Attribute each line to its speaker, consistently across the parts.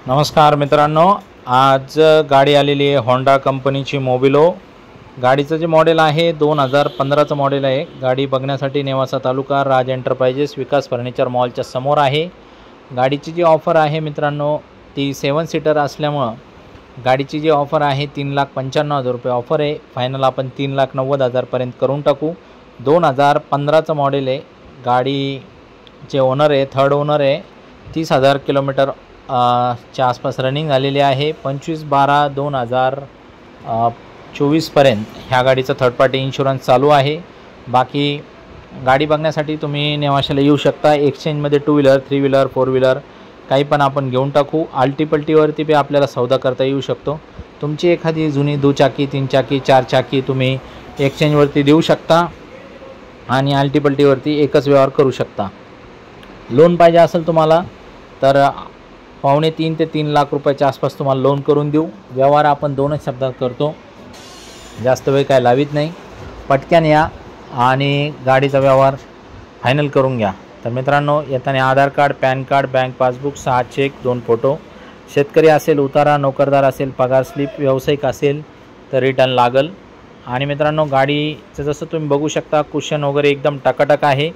Speaker 1: नमस्कार मित्रांनो, आज गाडी आलेली आहे होंडा कंपनीची मोबिलो। गाडीचं जे मॉडेल आहे 2015चं मॉडेल आहे। गाडी बघण्यासाठी नेवासा तालुका राज एंटरप्राइजेस विकास फर्निचर मॉलच्या समोर आहे। गाडीची जी ऑफर आहे मित्रांनो ती 7 सीटर असल्यामुळे गाडीची जी ऑफर आहे 3,95,000 रुपये ऑफर आहे। फायनल आपण 3,90,000 पर्यंत करून टाकू। 2015चं मॉडेल आहे। गाडीचे ओनर आहे, थर्ड ओनर आहे। 30,000 किलोमीटर च्या आसपास रनिंग झालेली आहे। 25/12/2024 पर्यंत ह्या गाडीचा थर्ड पार्टी इन्शुरन्स चालू आहे। बाकी गाडी बघण्यासाठी तुम्ही नेवाशाला येऊ शकता। एक्सचेंजमध्ये 2 व्हीलर 3 व्हीलर 4 व्हीलर काही पण आपण घेऊन टाकू। आल्टीपल्टीवरती बी आपल्याला सौदा करता येऊ शकतो। तुमची एखादी जुनी 2 चाकी 3 चाकी 4 चाकी तुम्ही एक्सचेंजवरती देऊ शकता आणि आल्टीपल्टीवरती एकच व्यवहार करू शकता। लोन पाहिजे असेल तुम्हाला तर 2.5 ते 3 लाख रुपयाच्या आसपास तुम्हाला लोन करून देऊ। व्यवहार आपण 2च शब्दात करतो, जास्त वेळ काय लावित नाही। पटकन या आणि गाडीचा व्यवहार फायनल करून घ्या। तर मित्रांनो, येताना Aadhaar card, PAN card, bank passbook, 6 cheque, 2 photo, शेतकरी असेल उतारा, नोकरदार असेल पगार स्लिप, व्यावसायिक असेल तर रिटर्न लागल। आणि मित्रांनो, गाडीचं जसं तुम्ही बघू शकता कुशन वगैरे एकदम टकाटक आहे।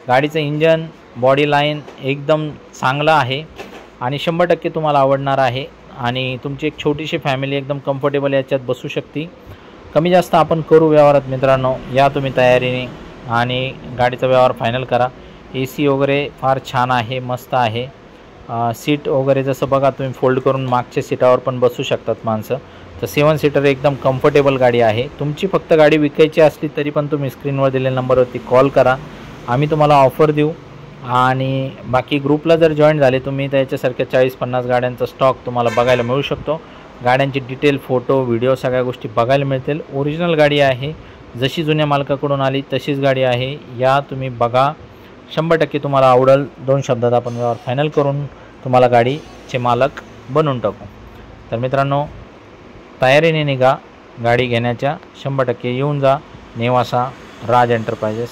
Speaker 1: गाडीचं इंजन बॉडी लाईन एकदम चांगलं आहे आणि 100% तुम्हाला आवडणार आहे। आणि तुमची एक छोटीशी फॅमिली एकदम कम्फर्टेबल याच्यात बसू शकते। कमी जास्त आपण करू व्यवहारात मित्रांनो, या तुम्ही तयारीने आणि गाडीचा व्यवहार फायनल करा। AC वगैरे फार छान आहे, मस्त आहे। सीट वगैरे जसं बघा तुम्ही फोल्ड करून मागच्या सीटावर पण बसू शकतात माणसं। तर 7 सीटर एकदम कम्फर्टेबल गाडी आहे। तुमची फक्त गाडी विकायची असली तरी पण तुम्ही स्क्रीनवर दिलेल्या नंबरवरती कॉल करा, आम्ही तुम्हाला ऑफर देऊ। आणि बाकी ग्रुपला जर जॉईन झाले तुम्ही तर याच्यासारख्या 40-50 गाड्यांचा स्टॉक तुम्हाला बघायला मिळू शकतो। गाड्यांची डिटेल, फोटो, व्हिडिओ सगळ्या गोष्टी बघायला मिळतील। ओरिजिनल गाडी आहे, जशी जुन्या मालकाकडून आली तशीच गाडी आहे। या तुम्ही बघा, 100% तुम्हाला आवडेल। 2 शब्दात आपण व्यवहार फायनल करून तुम्हाला गाडीचे मालक बनवून टाकू। तर मित्रांनो, तयारीने निघा गाडी घेण्याच्या। 100% येऊन जा नेवासा राज एंटरप्राइजेस।